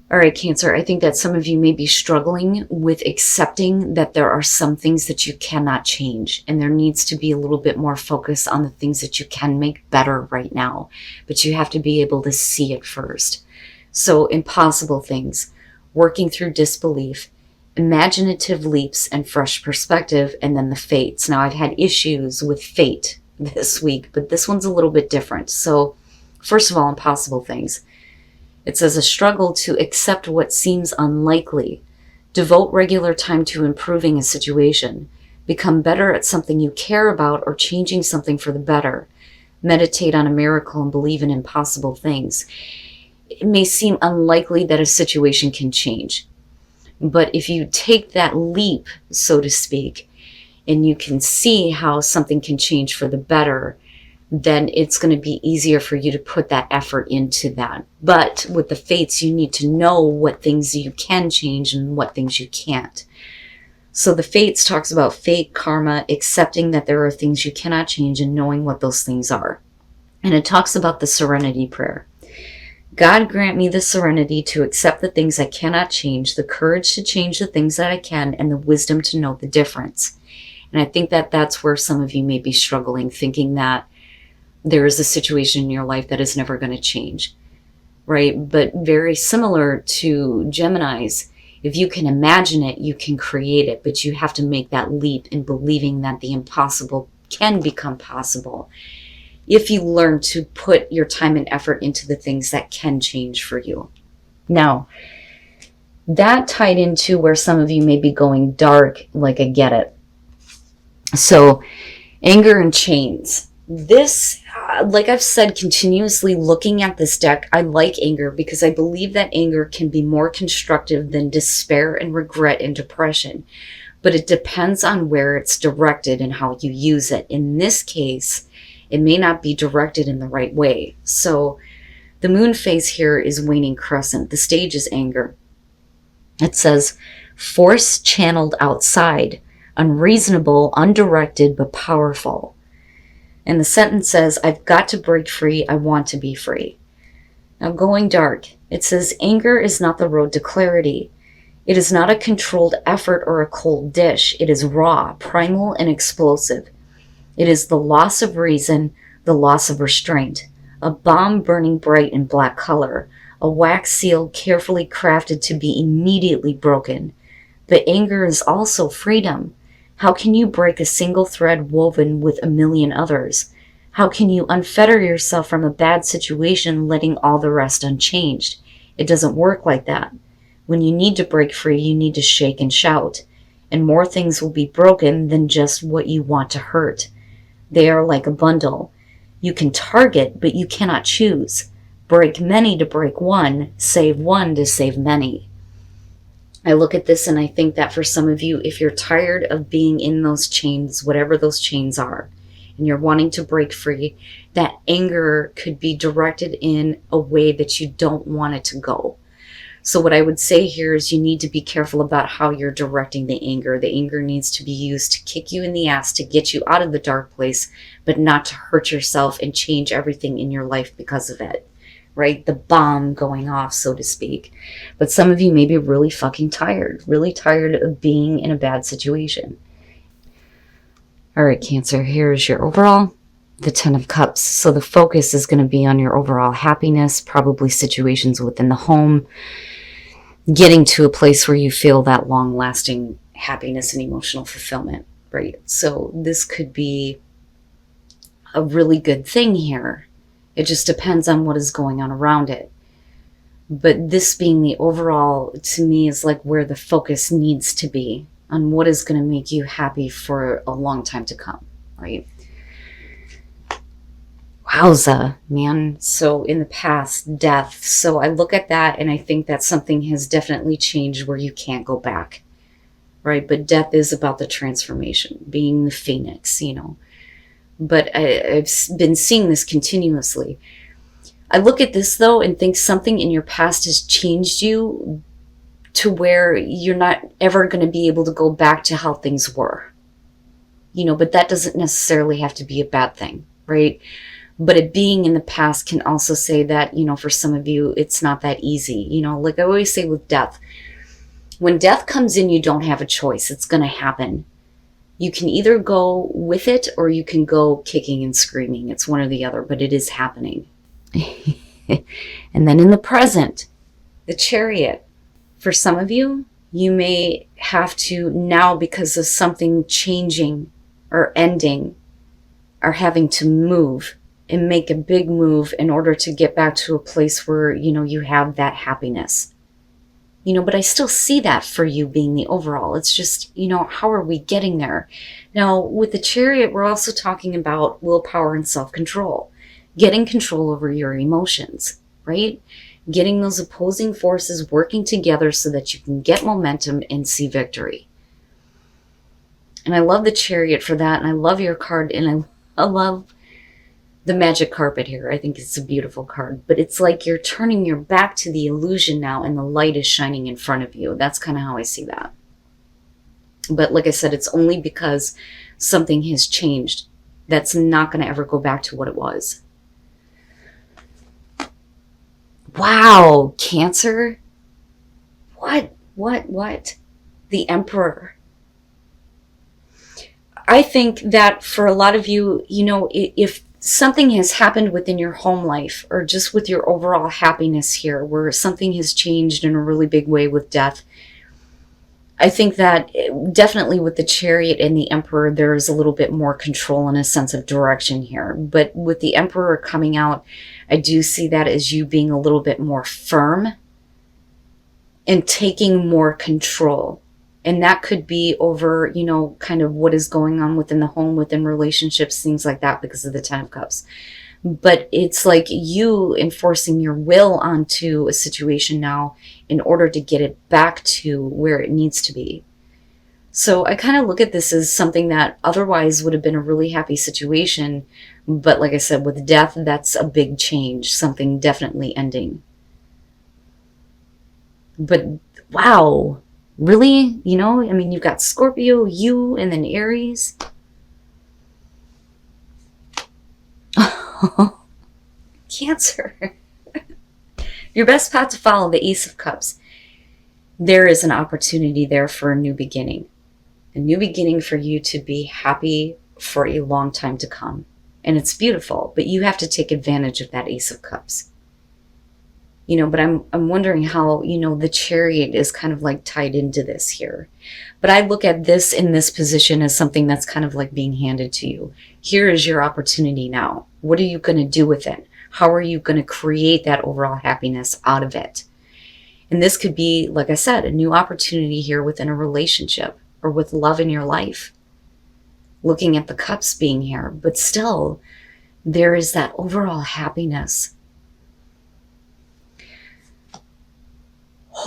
All right, Cancer, I think that some of you may be struggling with accepting that there are some things that you cannot change, and there needs to be a little bit more focus on the things that you can make better right now, but you have to be able to see it first. So, impossible things, working through disbelief, imaginative leaps and fresh perspective, and then the fates. Now, I've had issues with fate this week, but this one's a little bit different. So, first of all, impossible things. It says a struggle to accept what seems unlikely. Devote regular time to improving a situation. Become better at something you care about or changing something for the better. Meditate on a miracle and believe in impossible things. It may seem unlikely that a situation can change, but if you take that leap, so to speak, and you can see how something can change for the better, then it's going to be easier for you to put that effort into that. But with the fates, you need to know what things you can change and what things you can't. So the fates talks about fate, karma, accepting that there are things you cannot change and knowing what those things are. And it talks about the serenity prayer. God grant me the serenity to accept the things I cannot change, the courage to change the things that I can, and the wisdom to know the difference. And I think that that's where some of you may be struggling, thinking that there is a situation in your life that is never going to change, right? But very similar to Geminis, if you can imagine it, you can create it, but you have to make that leap in believing that the impossible can become possible if you learn to put your time and effort into the things that can change for you. Now, that tied into where some of you may be going dark, like I get it. So, anger and chains. This, like I've said continuously looking at this deck, I like anger because I believe that anger can be more constructive than despair and regret and depression. But it depends on where it's directed and how you use it. In this case, it may not be directed in the right way. So the moon phase here is waning crescent. The stage is anger. It says, force channeled outside, unreasonable, undirected, but powerful. And the sentence says, I've got to break free. I want to be free. Now going dark, it says, anger is not the road to clarity. It is not a controlled effort or a cold dish. It is raw, primal, and explosive. It is the loss of reason, the loss of restraint. A bomb burning bright in black color. A wax seal carefully crafted to be immediately broken. But anger is also freedom. How can you break a single thread woven with a million others? How can you unfetter yourself from a bad situation, letting all the rest unchanged? It doesn't work like that. When you need to break free, you need to shake and shout. And more things will be broken than just what you want to hurt. They are like a bundle. You can target, but you cannot choose. Break many to break one, save one to save many. I look at this and I think that for some of you, if you're tired of being in those chains, whatever those chains are, and you're wanting to break free, that anger could be directed in a way that you don't want it to go. So what I would say here is you need to be careful about how you're directing the anger. The anger needs to be used to kick you in the ass, to get you out of the dark place, but not to hurt yourself and change everything in your life because of it. Right? The bomb going off, so to speak. But some of you may be really fucking tired of being in a bad situation. All right, Cancer, here's your overall, the 10 of Cups. So the focus is going to be on your overall happiness, probably situations within the home, getting to a place where you feel that long-lasting happiness and emotional fulfillment, right? So this could be a really good thing here. It just depends on what is going on around it. But this being the overall, to me, is like where the focus needs to be on what is going to make you happy for a long time to come, right? Wowza, man. So in the past, death. So I look at that and I think that something has definitely changed where you can't go back, right? But death is about the transformation, being the phoenix, you know. But I've been seeing this continuously. I look at this, though, and think something in your past has changed you to where you're not ever going to be able to go back to how things were. You know, but that doesn't necessarily have to be a bad thing, right? But it being in the past can also say that, for some of you, it's not that easy. Like I always say with death, when death comes in, you don't have a choice. It's going to happen. You can either go with it or you can go kicking and screaming. It's one or the other, but it is happening. And then in the present, the Chariot. For some of you, you may have to now, because of something changing or ending, are having to move and make a big move in order to get back to a place where, you have that happiness. But I still see that for you being the overall. It's just, how are we getting there? Now, with the Chariot, we're also talking about willpower and self-control. Getting control over your emotions, right? Getting those opposing forces working together so that you can get momentum and see victory. And I love the Chariot for that, and I love your card, and I love the magic carpet here. I think it's a beautiful card, but it's like you're turning your back to the illusion now and the light is shining in front of you. That's kind of how I see that. But like I said, it's only because something has changed. That's not going to ever go back to what it was. Wow, Cancer. What? The Emperor. I think that for a lot of you, if something has happened within your home life or just with your overall happiness here, where something has changed in a really big way with death, I think that definitely with the Chariot and the Emperor, there is a little bit more control and a sense of direction here. But with the Emperor coming out, I do see that as you being a little bit more firm and taking more control. And that could be over, kind of what is going on within the home, within relationships, things like that, because of the Ten of Cups. But it's like you enforcing your will onto a situation now in order to get it back to where it needs to be. So I kind of look at this as something that otherwise would have been a really happy situation. But like I said, with death, that's a big change, something definitely ending. But wow. Really? You've got Scorpio, you, and then Aries. Cancer. Your best path to follow, the Ace of Cups. There is an opportunity there for a new beginning. A new beginning for you to be happy for a long time to come. And it's beautiful, but you have to take advantage of that Ace of Cups. But I'm wondering how, the Chariot is kind of like tied into this here. But I look at this in this position as something that's kind of like being handed to you. Here is your opportunity now. What are you going to do with it? How are you going to create that overall happiness out of it? And this could be, like I said, a new opportunity here within a relationship or with love in your life. Looking at the cups being here, but still there is that overall happiness.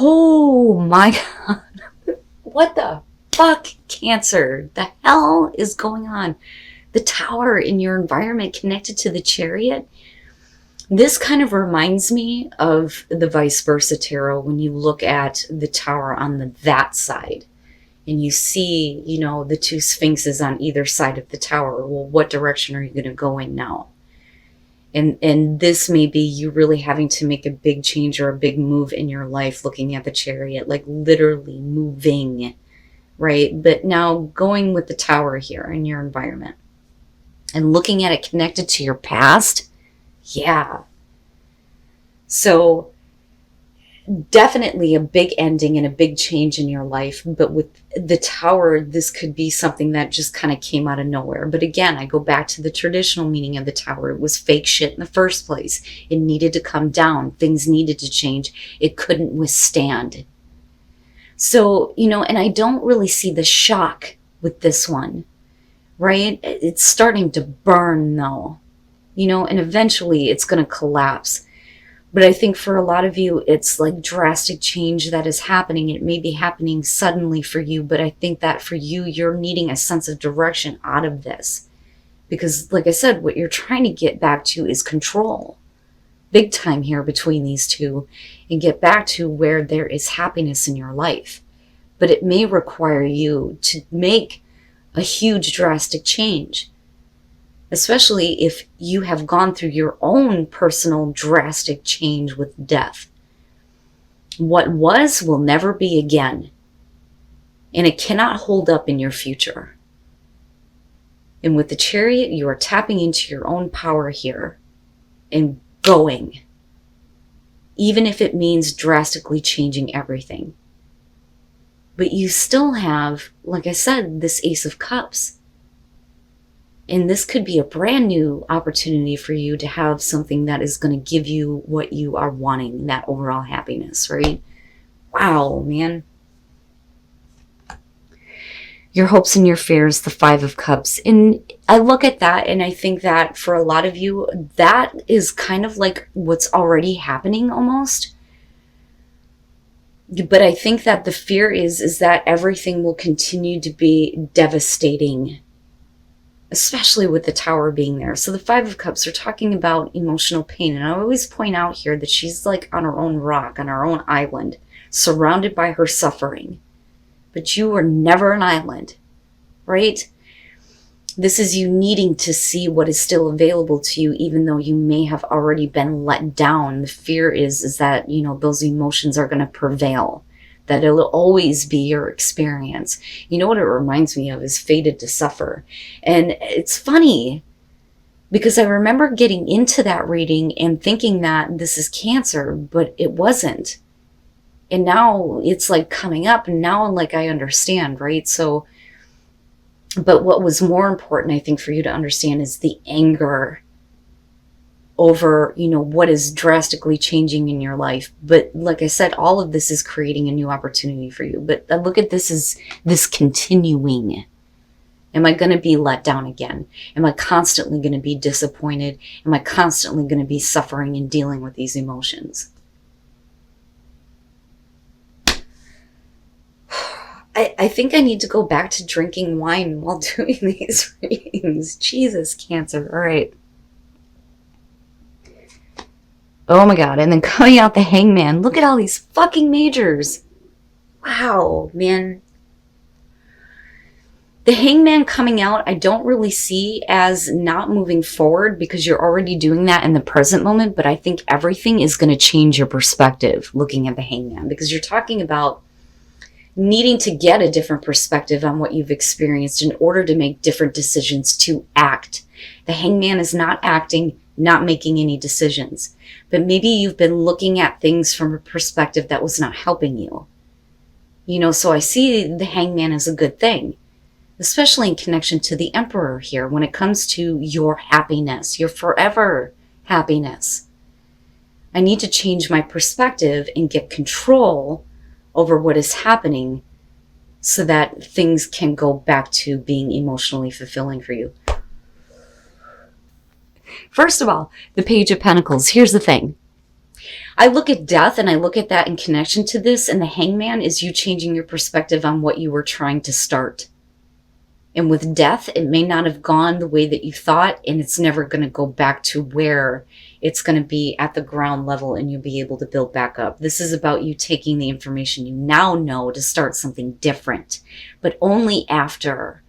Oh my God. What the fuck, Cancer? The hell is going on? The Tower in your environment connected to the Chariot. This kind of reminds me of the Vice Versa Tarot when you look at the Tower on that side and you see, the two Sphinxes on either side of the Tower. Well, what direction are you going to go in now? And this may be you really having to make a big change or a big move in your life, looking at the Chariot, like literally moving, right? But now going with the Tower here in your environment and looking at it connected to your past. Yeah. So definitely a big ending and a big change in your life. But with the Tower, this could be something that just kind of came out of nowhere. But again, I go back to the traditional meaning of the Tower. It was fake shit in the first place. It needed to come down. Things needed to change. It couldn't withstand. So, and I don't really see the shock with this one, right? It's starting to burn though, and eventually it's going to collapse. But I think for a lot of you, it's like drastic change that is happening. It may be happening suddenly for you, but I think that for you, you're needing a sense of direction out of this. Because like I said, what you're trying to get back to is control. Big time here between these two, and get back to where there is happiness in your life. But it may require you to make a huge drastic change. especially if you have gone through your own personal drastic change with death. What was will never be again, and it cannot hold up in your future. And with the Chariot, you are tapping into your own power here and going, even if it means drastically changing everything. But you still have, like I said, this Ace of Cups. And this could be a brand new opportunity for you to have something that is going to give you what you are wanting, that overall happiness, right? Wow, man. Your hopes and your fears, the Five of Cups. And I look at that and I think that for a lot of you, that is kind of like what's already happening almost. But I think that the fear is that everything will continue to be devastating, especially with the Tower being there. So the Five of Cups are talking about emotional pain. And I always point out here that she's like on her own rock, on her own island, surrounded by her suffering. But you are never an island, right? This is you needing to see what is still available to you, even though you may have already been let down. The fear is that, you know, those emotions are going to prevail, that it'll always be your experience. You know what it reminds me of is Fated to Suffer. And it's funny because I remember getting into that reading and thinking that this is Cancer, but it wasn't. And now it's like coming up, and now like I understand, right? So, but what was more important, I think, for you to understand is the anger over, you know, what is drastically changing in your life. But like I said, all of this is creating a new opportunity for you. But I look at this as this continuing. Am I going to be let down again? Am I constantly going to be disappointed? Am I constantly going to be suffering and dealing with these emotions? I think I need to go back to drinking wine while doing these readings. Jesus, Cancer. All right. Oh my God. And then coming out the Hangman. Look at all these fucking majors. Wow, man. The Hangman coming out, I don't really see as not moving forward because you're already doing that in the present moment. But I think everything is going to change your perspective looking at the Hangman, because you're talking about needing to get a different perspective on what you've experienced in order to make different decisions to act. The Hangman is not acting, not making any decisions. But maybe you've been looking at things from a perspective that was not helping you. You know, so I see the Hangman as a good thing, especially in connection to the Emperor here when it comes to your happiness, your forever happiness. I need to change my perspective and get control over what is happening so that things can go back to being emotionally fulfilling for you. First of all, the Page of Pentacles. Here's the thing. I look at death and I look at that in connection to this, and the Hangman is you changing your perspective on what you were trying to start. And with death, it may not have gone the way that you thought, and it's never going to go back to where it's going to be at the ground level and you'll be able to build back up. This is about you taking the information you now know to start something different, but only after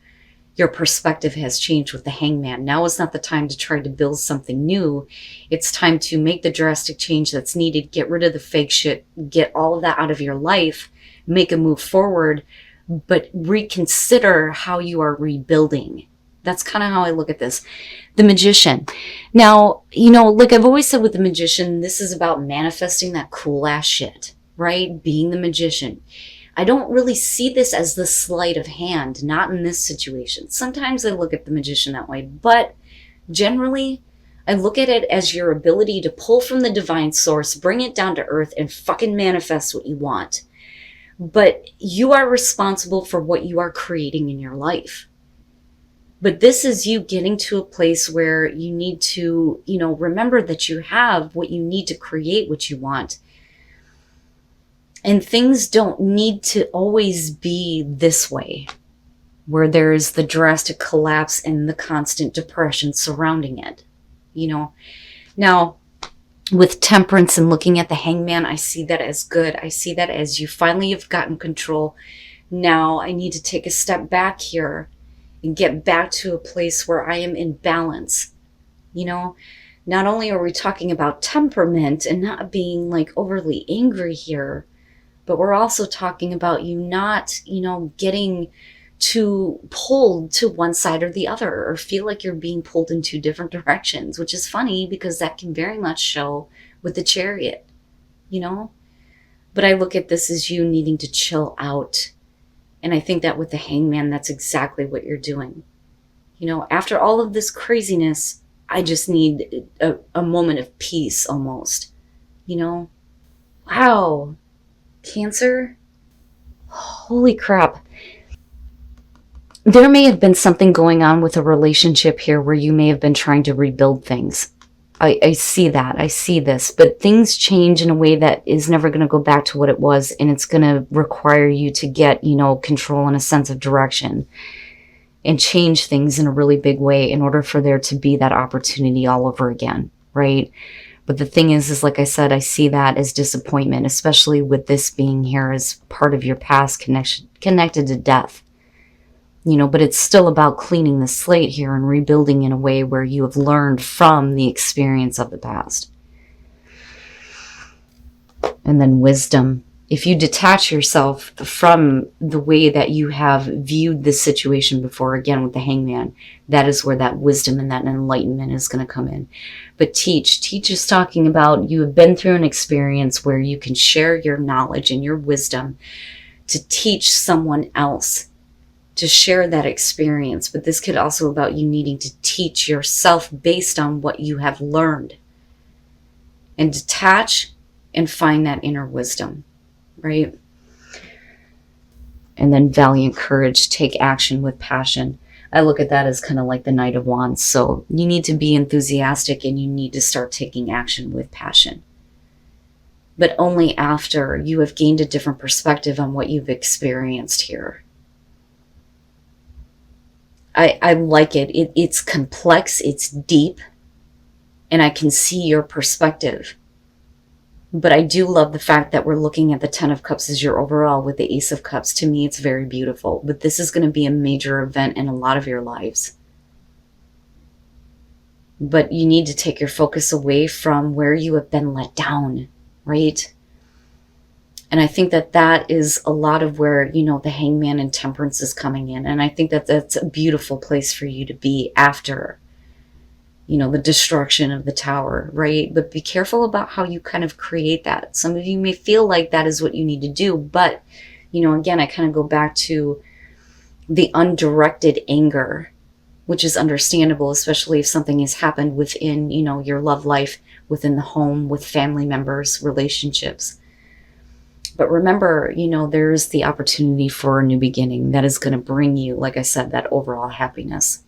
your perspective has changed with the Hangman. Now is not the time to try to build something new. It's time to make the drastic change that's needed, get rid of the fake shit, get all of that out of your life, make a move forward, but reconsider how you are rebuilding. That's kind of how I look at this. The Magician. Now, you know, like I've always said with the Magician, this is about manifesting that cool ass shit, right? Being the Magician. I don't really see this as the sleight of hand, not in this situation. Sometimes I look at the Magician that way, but generally I look at it as your ability to pull from the divine source, bring it down to earth, and fucking manifest what you want. But you are responsible for what you are creating in your life. But this is you getting to a place where you need to, you know, remember that you have what you need to create what you want. And things don't need to always be this way, where there is the drastic collapse and the constant depression surrounding it, you know. Now, with Temperance and looking at the Hangman, I see that as good. I see that as you finally have gotten control. Now I need to take a step back here and get back to a place where I am in balance. You know, not only are we talking about temperament and not being like overly angry here, but we're also talking about you not, getting too pulled to one side or the other, or feel like you're being pulled in two different directions, which is funny because that can very much show with the Chariot, you know? But I look at this as you needing to chill out. And I think that with the Hangman, that's exactly what you're doing. After all of this craziness, I just need a moment of peace almost, Wow. Cancer? Holy crap. There may have been something going on with a relationship here where you may have been trying to rebuild things. I see that. I see this. But things change in a way that is never going to go back to what it was. And it's going to require you to get, control and a sense of direction and change things in a really big way in order for there to be that opportunity all over again, right? But the thing is like I said, I see that as disappointment, especially with this being here as part of your past connected to death. But it's still about cleaning the slate here and rebuilding in a way where you have learned from the experience of the past. And then wisdom. If you detach yourself from the way that you have viewed this situation before, again with the Hangman, that is where that wisdom and that enlightenment is going to come in. But teach is talking about you have been through an experience where you can share your knowledge and your wisdom to teach someone else, to share that experience. But this could also be about you needing to teach yourself based on what you have learned, and detach and find that inner wisdom, right? And then valiant courage, take action with passion. I look at that as kind of like the Knight of Wands. So you need to be enthusiastic and you need to start taking action with passion. But only after you have gained a different perspective on what you've experienced here. I like it. It's complex, it's deep, and I can see your perspective. But I do love the fact that we're looking at the Ten of Cups as your overall with the Ace of Cups. To me, it's very beautiful. But this is going to be a major event in a lot of your lives. But you need to take your focus away from where you have been let down, right? And I think that that is a lot of where, the Hangman and Temperance is coming in. And I think that that's a beautiful place for you to be after, the destruction of the tower, right? But be careful about how you kind of create that. Some of you may feel like that is what you need to do. But, again, I kind of go back to the undirected anger, which is understandable, especially if something has happened within, your love life, within the home, with family members, relationships. But remember, there's the opportunity for a new beginning that is going to bring you, like I said, that overall happiness.